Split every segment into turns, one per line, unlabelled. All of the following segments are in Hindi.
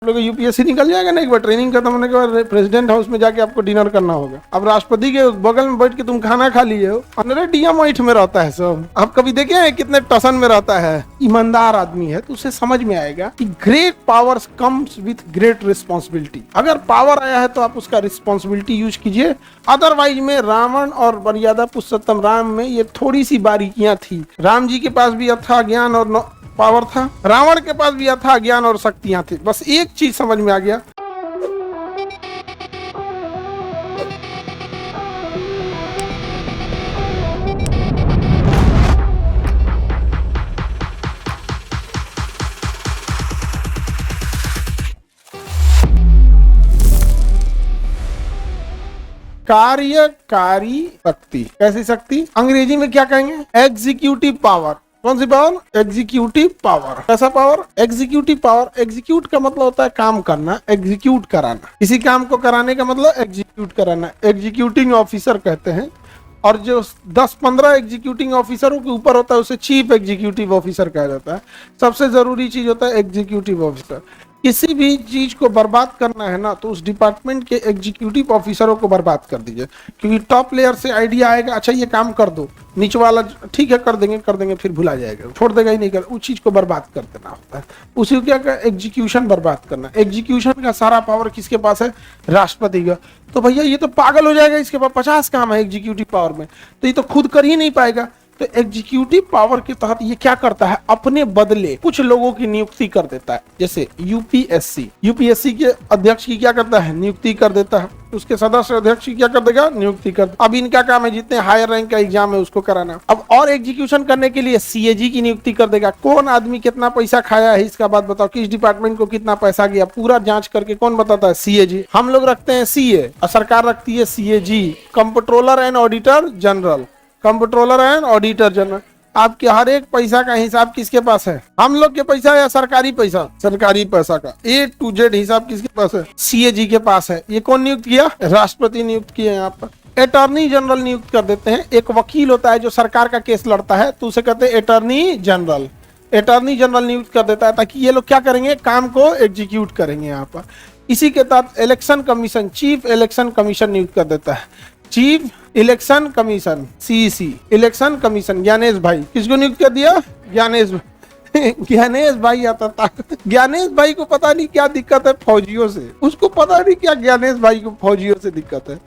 लोग यूपीएससी निकल जाएगा ना, एक बार ट्रेनिंग खत्म होने के बाद प्रेसिडेंट हाउस में जाके आपको डिनर करना होगा। अब राष्ट्रपति के बगल में बैठ के तुम खाना खा लिए हो, अरे डीएम में रहता है सब। आप कभी देखे हैं कितने टसन में रहता है? ईमानदार आदमी है तो उसे समझ में आएगा कि great powers comes with great responsibility. अगर पावर आया है तो आप उसका रिस्पॉन्सिबिलिटी यूज कीजिए। अदरवाइज में रावण और मर्यादा पुरुषोत्तम राम में ये थोड़ी सी बारीकियां थी। राम जी के पास भी अथाह ज्ञान और पावर था, रावण के पास भी अथाह ज्ञान और शक्तियां थी। बस एक चीज समझ में आ गया, कार्यकारी शक्ति। कैसी शक्ति? अंग्रेजी में क्या कहेंगे? Executive power. कौन सी पावर? Executive power. कैसा पावर? Executive power. एग्जीक्यूट का मतलब होता है काम करना, एग्जीक्यूट कराना। किसी काम को कराने का मतलब एग्जीक्यूट कराना, एग्जीक्यूटिंग ऑफिसर कहते हैं। और जो 10-15 एग्जीक्यूटिंग ऑफिसरों के ऊपर होता है उसे चीफ एग्जीक्यूटिव ऑफिसर कहा जाता है। सबसे जरूरी चीज होता है एग्जीक्यूटिव ऑफिसर। किसी भी चीज को बर्बाद करना है ना तो उस डिपार्टमेंट के एग्जीक्यूटिव ऑफिसरों को बर्बाद कर दीजिए, क्योंकि टॉप लेयर से आइडिया आएगा, अच्छा ये काम कर दो, नीचे वाला ठीक है कर देंगे, फिर भुला जाएगा, छोड़ देगा ही नहीं, कर उस चीज को बर्बाद कर देना होता है। उसी को क्या का एग्जीक्यूशन बर्बाद करना। एग्जीक्यूशन का सारा पावर किसके पास है? राष्ट्रपति का। तो भैया ये तो पागल हो जाएगा, इसके पास 50 काम है एग्जीक्यूटिव पावर में, तो ये तो खुद कर ही नहीं पाएगा। तो एग्जीक्यूटिव पावर के तहत ये क्या करता है? अपने बदले कुछ लोगों की नियुक्ति कर देता है। जैसे यूपीएससी के अध्यक्ष की क्या करता है? नियुक्ति कर देता है। उसके सदस्य अध्यक्ष की क्या कर देगा? नियुक्ति कर। अब इनका काम है जितने हायर रैंक का एग्जाम है उसको कराना। अब और एग्जीक्यूशन करने के लिए सीएजी की नियुक्ति कर देगा। कौन आदमी कितना पैसा खाया है इसका बात बताओ, किस डिपार्टमेंट को कितना पैसा गया, पूरा जांच करके कौन बताता है? सीएजी। हम लोग रखते हैं सीए और सरकार रखती है CAG, comptroller and auditor general. Comptroller and auditor general. आपके हर एक पैसा का हिसाब किसके पास है? हम लोग के पैसा या सरकारी पैसा? सरकारी पैसा का A to Z हिसाब किसके पास है? सीएजी के पास है। ये कौन नियुक्त किया? राष्ट्रपति नियुक्त किया। यहाँ पर अटॉर्नी जनरल नियुक्त कर देते हैं। एक वकील होता है जो सरकार का केस लड़ता है तो उसे कहते हैं अटॉर्नी जनरल। अटॉर्नी जनरल नियुक्त कर देता है ताकि ये लोग क्या करेंगे? काम को एग्जीक्यूट करेंगे। यहाँ पर इसी के तहत election commission, chief election commission नियुक्त कर देता है। Chief election commission, CEC, election commission. Gyanesh भाई किसको नियुक्त कर दिया? ज्ञानेश ज्ञानेश भाई आता था। ज्ञानेश भाई को पता नहीं क्या दिक्कत है फौजियों से, उसको पता नहीं क्या ज्ञानेश भाई को फौजियों से दिक्कत है।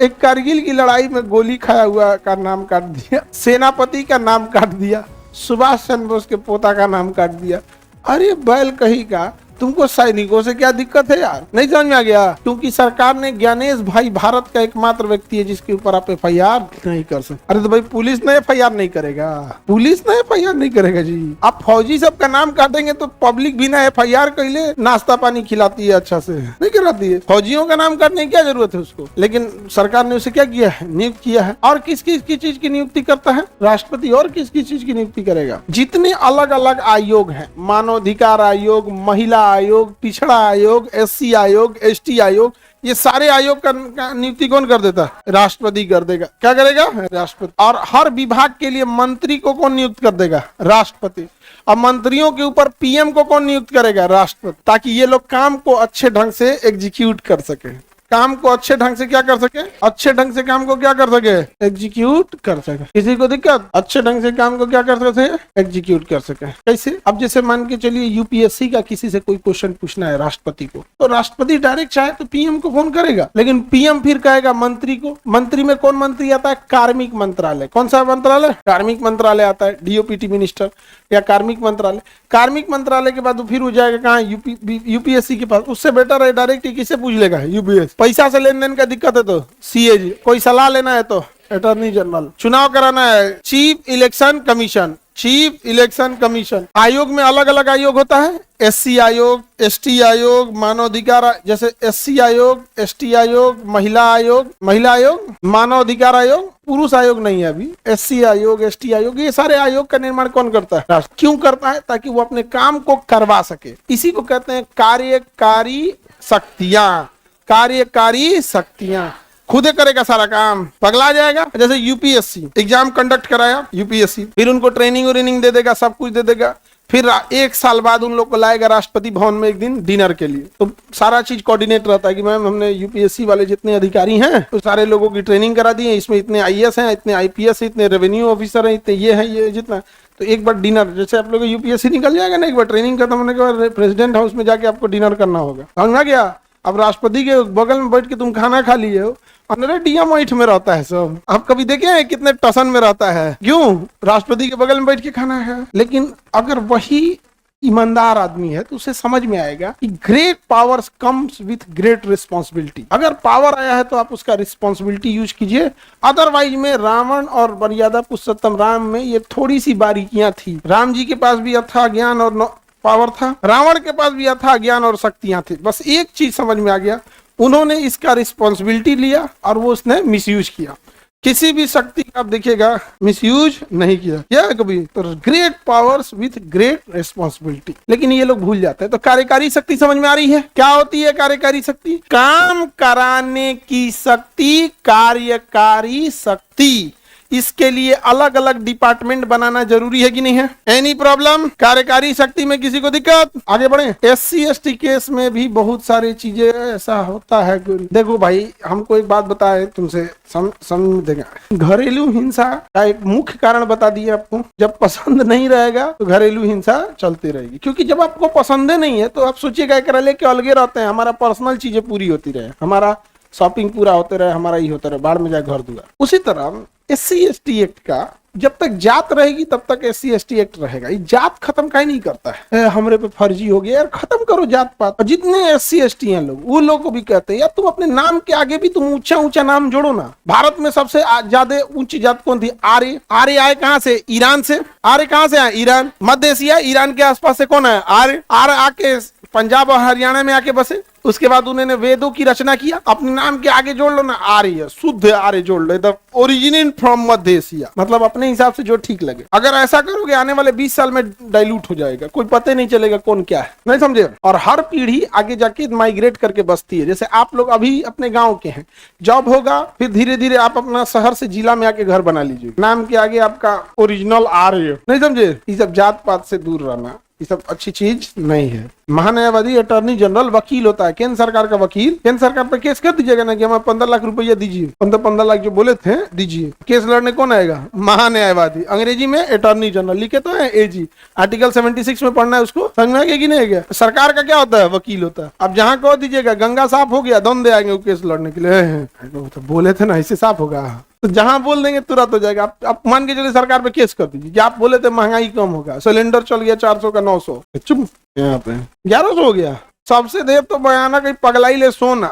एक कारगिल की लड़ाई में गोली खाया हुआ का नाम काट दिया, सेनापति का नाम काट दिया, सुभाष चंद्र बोस के पोता का नाम काट दिया। अरे बैल कहीं का, तुमको सैनिकों से क्या दिक्कत है यार? नहीं समझ में आ गया? क्योंकि सरकार ने ज्ञानेश भाई भारत का एकमात्र व्यक्ति है जिसके ऊपर आप एफआईआर नहीं कर सकते। अरे तो भाई पुलिस ने एफआईआर नहीं करेगा, पुलिस ने एफआईआर नहीं करेगा जी। आप फौजी सब का नाम काटेंगे तो पब्लिक बिना एफआईआर कैले नाश्ता पानी खिलाती है, अच्छा से नहीं कराती है। फौजियों का नाम काटने की क्या जरूरत है उसको? लेकिन सरकार ने उसे क्या किया है? नियुक्त किया है। और किस किस की चीज की नियुक्ति करता है? राष्ट्रपति। और किस किस चीज की नियुक्ति करेगा? जितने अलग अलग आयोग है, मानवाधिकार आयोग, महिला आयोग, पिछड़ा आयोग, एससी आयोग, एसटी आयोग, ये सारे आयोग का नियुक्ति कौन कर देता है? राष्ट्रपति कर देगा। क्या करेगा? राष्ट्रपति। और हर विभाग के लिए मंत्री को कौन नियुक्त कर देगा? राष्ट्रपति। अब मंत्रियों के ऊपर पीएम को कौन नियुक्त करेगा? राष्ट्रपति, ताकि ये लोग काम को अच्छे ढंग से एग्जीक्यूट कर सके। काम को अच्छे ढंग से क्या कर सके? अच्छे ढंग से काम को क्या कर सके? एग्जीक्यूट कर सके। किसी को दिक्कत? अच्छे ढंग से काम को क्या कर सके? एग्जीक्यूट कर सके। कैसे? अब जैसे मान के चलिए यूपीएससी का किसी से कोई क्वेश्चन पूछना है राष्ट्रपति को, तो राष्ट्रपति डायरेक्ट चाहे तो पीएम को फोन करेगा, लेकिन पीएम फिर कहेगा मंत्री को। मंत्री में कौन मंत्री आता है? कार्मिक मंत्रालय। कौन सा मंत्रालय? कार्मिक मंत्रालय आता है, डीओपीटी मिनिस्टर या कार्मिक मंत्रालय। कार्मिक मंत्रालय के बाद फिर हो जाएगा कहाँ? यूपीएससी के पास। उससे बेटर है डायरेक्ट किससे पूछ लेगा? यूपीएससी। पैसा से लेन देन का दिक्कत है तो सीएजी। कोई सलाह लेना है तो अटॉर्नी जनरल। चुनाव कराना है, chief election commission. Chief election commission. आयोग में अलग अलग आयोग होता है, एससी आयोग, एसटी आयोग, मानवाधिकार, जैसे एससी आयोग, एसटी आयोग, महिला आयोग, मानवाधिकार आयोग, पुरुष आयोग नहीं है अभी, एससी आयोग, एसटी आयोग, ये सारे आयोग का निर्माण कौन करता है? राष्ट्र। क्यों करता है? ताकि वो अपने काम को करवा सके। इसी को कहते हैं कार्यकारी शक्तियां। कार्यकारी शक्तियां। खुदे करेगा सारा काम, पगला जाएगा। जैसे यूपीएससी एग्जाम कंडक्ट कराया यूपीएससी, फिर उनको ट्रेनिंग दे देगा, सब कुछ दे देगा, फिर एक साल बाद उन लोग को लाएगा राष्ट्रपति भवन में एक दिन डिनर के लिए। तो सारा चीज कोऑर्डिनेट रहता है कि मैम हमने यूपीएससी वाले जितने अधिकारी हैं तो सारे लोगों की ट्रेनिंग करा दी है, इसमें इतने आईएएस हैं, इतने आईपीएस हैं, इतने रेवेन्यू ऑफिसर हैं, इतने ये है, ये जितना। तो एक बार डिनर, जैसे आप लोग यूपीएससी निकल जाएगा ना, एक बार ट्रेनिंग खत्म होने के बाद प्रेसिडेंट हाउस में जाके आपको डिनर करना होगा, समझ में गया। अब राष्ट्रपति के बगल में बैठ के तुम खाना खा लिए हो, अंदर डीएम वाइट में रहता है सब। आप कभी देखे हैं कितने टसन में रहता है? क्यों? राष्ट्रपति के बगल में बैठ के खाना है। लेकिन अगर वही ईमानदार आदमी है तो उसे समझ में आएगा कि great powers comes with great responsibility. अगर पावर आया है तो आप उसका रिस्पॉन्सिबिलिटी यूज कीजिए। अदरवाइज में रावण और मर्यादा पुरुषोत्तम राम में ये थोड़ी सी बारीकियां थी। राम जी के पास भी अथाह ज्ञान और पावर था, रावण के पास भी अथाह ज्ञान और शक्तियां थी। बस एक चीज समझ में आ गया, उन्होंने इसका रिस्पॉन्सिबिलिटी लिया और वो उसने मिसयूज किया। किसी भी शक्ति का आप देखिएगा मिसयूज नहीं किया क्या कभी। तो great powers with great responsibility, लेकिन ये लोग भूल जाते हैं। तो कार्यकारी शक्ति समझ में आ रही है? क्या होती है कार्यकारी शक्ति? काम कराने की शक्ति, कार्यकारी शक्ति। इसके लिए अलग अलग डिपार्टमेंट बनाना जरूरी है कि नहीं है? Any problem? कार्यकारी शक्ति में किसी को दिक्कत? आगे बढ़े। एससी एसटी केस में भी बहुत सारी चीजें ऐसा होता है। देखो भाई, हमको एक बात बताए तुमसे समझ देगा। घरेलू हिंसा का एक मुख्य कारण बता दिए आपको। जब पसंद नहीं रहेगा तो घरेलू हिंसा चलती रहेगी, क्योंकि जब आपको पसंद नहीं है तो आप सोचिएगा एकरा लेके अलगे रहते हैं, हमारा पर्सनल चीजें पूरी होती रहे, हमारा शॉपिंग पूरा होते रहे, हमारा ये होता रहे, बाढ़ में जाए घर दुआर। उसी तरह एससी एसटी एक्ट का जब तक जात रहेगी तब तक एससी एसटी एक्ट रहेगा। ये जात खत्म काहे नहीं करता है? हमरे पे फर्जी हो गया यार, खत्म करो जात पात। और जितने एससी एसटी हैं लोग, वो लोग को भी कहते हैं यार तुम अपने नाम के आगे भी तुम ऊंचा ऊंचा नाम जोड़ो ना। भारत में सबसे ज्यादा ऊंची जात कौन थी? आर्य। आर्य आए कहां से? ईरान से। आर्य कहां से आए? ईरान। मध्य एशिया, ईरान के आसपास से कौन है? आर्य। आर्य आके पंजाब और हरियाणा में आके बसे। उसके बाद उन्होंने वेदों की रचना किया। अपने नाम के आगे जोड़ लो ना, आर्य, शुद्ध आर्य जोड़ लो, द ओरिजिनेट फ्रॉम मध्य एशिया, मतलब अपने हिसाब से जो ठीक लगे। अगर ऐसा करोगे आने वाले 20 साल में डाइल्यूट हो जाएगा, कोई पता नहीं चलेगा कौन क्या है, नहीं समझे। और हर पीढ़ी आगे जाके माइग्रेट करके बसती है। जैसे आप लोग अभी अपने गांव के हैं, जॉब होगा, फिर धीरे धीरे आप अपना शहर से जिला में आके घर बना लीजिए, नाम के आगे आपका ओरिजिनल आर्य, नहीं समझे। ये सब जात पात से दूर रहना, ये सब अच्छी चीज नहीं है। महान्यायवादी अटॉर्नी जनरल वकील होता है, केंद्र सरकार का वकील। केंद्र सरकार पर केस कर दीजिएगा ना कि हमें 15 लाख रुपया दीजिए, 15 लाख जो बोले थे दीजिए। केस लड़ने कौन आएगा? महान्यायवादी। अंग्रेजी में अटॉर्नी जनरल, लिखे तो है एजी। आर्टिकल 76 में पढ़ना है, उसको समझ में आ गया कि नहीं गया? सरकार का क्या होता है? वकील होता है। अब जहाँ कह दीजिएगा गंगा साफ हो गया, दम दे आएंगे वो केस लड़ने के लिए। तो बोले थे ना इससे साफ होगा, तो जहां बोल देंगे तुरंत हो जाएगा। आप मान के चलिए सरकार पे केस कर दीजिए कि आप बोले थे महंगाई कम होगा, सिलेंडर चल गया 400 का 900, चुप, यहाँ पे 1100 हो गया। सबसे देर तो भयानक पगलाई ले सोना।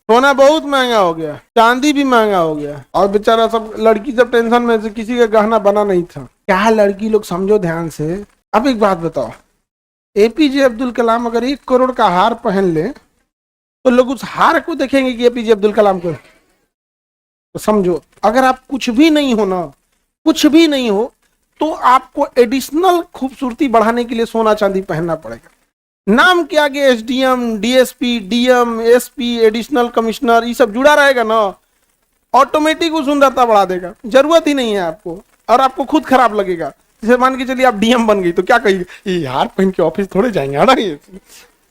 सोना बहुत महंगा हो गया, चांदी भी महंगा हो गया, और बेचारा सब लड़की सब टेंशन में से किसी का गहना बना नहीं था। क्या लड़की लोग समझो ध्यान से। अब एक बात बताओ, एपीजे अब्दुल कलाम अगर 1 करोड़ का हार पहन ले तो लोग उस हार को देखेंगे कि एपीजे अब्दुल कलाम को। तो समझो, अगर आप कुछ भी नहीं हो ना, कुछ भी नहीं हो, तो आपको एडिशनल खूबसूरती बढ़ाने के लिए सोना चांदी पहनना पड़ेगा। नाम के आगे SDM, DSP, DM, SP, additional commissioner, ये सब जुड़ा रहेगा ना, ऑटोमेटिक वो सुंदरता बढ़ा देगा। जरूरत ही नहीं है आपको, और आपको खुद खराब लगेगा। जैसे मान के चलिए आप डीएम बन गई तो क्या कहिए, ये हार पहन के ऑफिस थोड़े जाएंगे, है ना, ये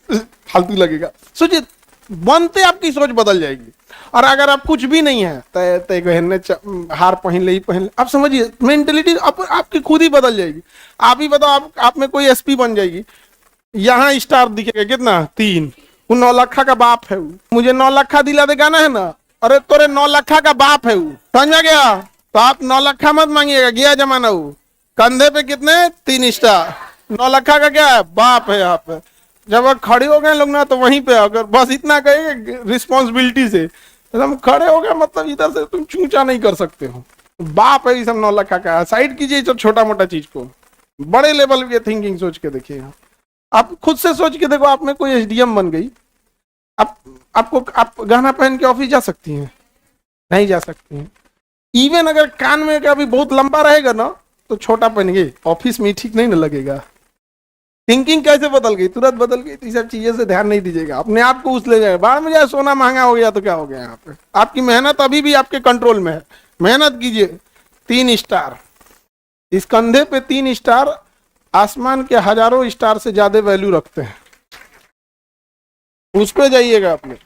फालतू लगेगा। सोचिए, बनते आपकी सोच बदल जाएगी। और अगर आप कुछ भी नहीं है तो हार पहन ले ही पहन ले, आप समझिए मेंटेलिटी आपकी खुद ही बदल जाएगी। आप ही बताओ, आप में कोई एसपी बन जाएगी, यहाँ स्टार दिखेगा कितना? 3। वो 9 लाखा का बाप है, मुझे 9 लाखा दिला दे गाना है ना, अरे तोरे 9 लाखा का बाप है वो, समझा गया। तो आप 9 लाखा मत मांगिएगा, गया जमाना। वो कंधे पे कितने? 3 स्टार। 9 लाखा का क्या है? बाप है। यहाँ पे जब खड़े हो गए लोग ना, तो वहीं पे अगर बस इतना कहेंगे रिस्पॉन्सिबिलिटी से, हम खड़े हो गए, मतलब इधर से तुम चूचा नहीं कर सकते हो। बाप है ये सब 9 लाख का। साइड कीजिए सब छोटा मोटा चीज को, बड़े लेवल की थिंकिंग सोच के देखिए। आप खुद से सोच के देखो, आप में कोई एसडीएम बन गई, आप गहना पहन के ऑफिस जा सकती हैं? नहीं जा सकती हैं। इवन अगर कान में कभी बहुत लंबा रहेगा ना, तो छोटा पहन गई, ऑफिस में ठीक नहीं ना लगेगा। थिंकिंग कैसे बदल गई? तुरंत बदल गई। तो ये सब चीजें से ध्यान नहीं दीजिएगा, अपने आप को उस ले जाएगा। बाहर में जाए, सोना महंगा हो गया तो क्या हो गया? यहाँ पे आपकी मेहनत अभी भी आपके कंट्रोल में है, मेहनत कीजिए। 3 स्टार इस कंधे पे, 3 स्टार आसमान के हजारों स्टार से ज्यादा वैल्यू रखते हैं, उस पे जाइएगा अपने।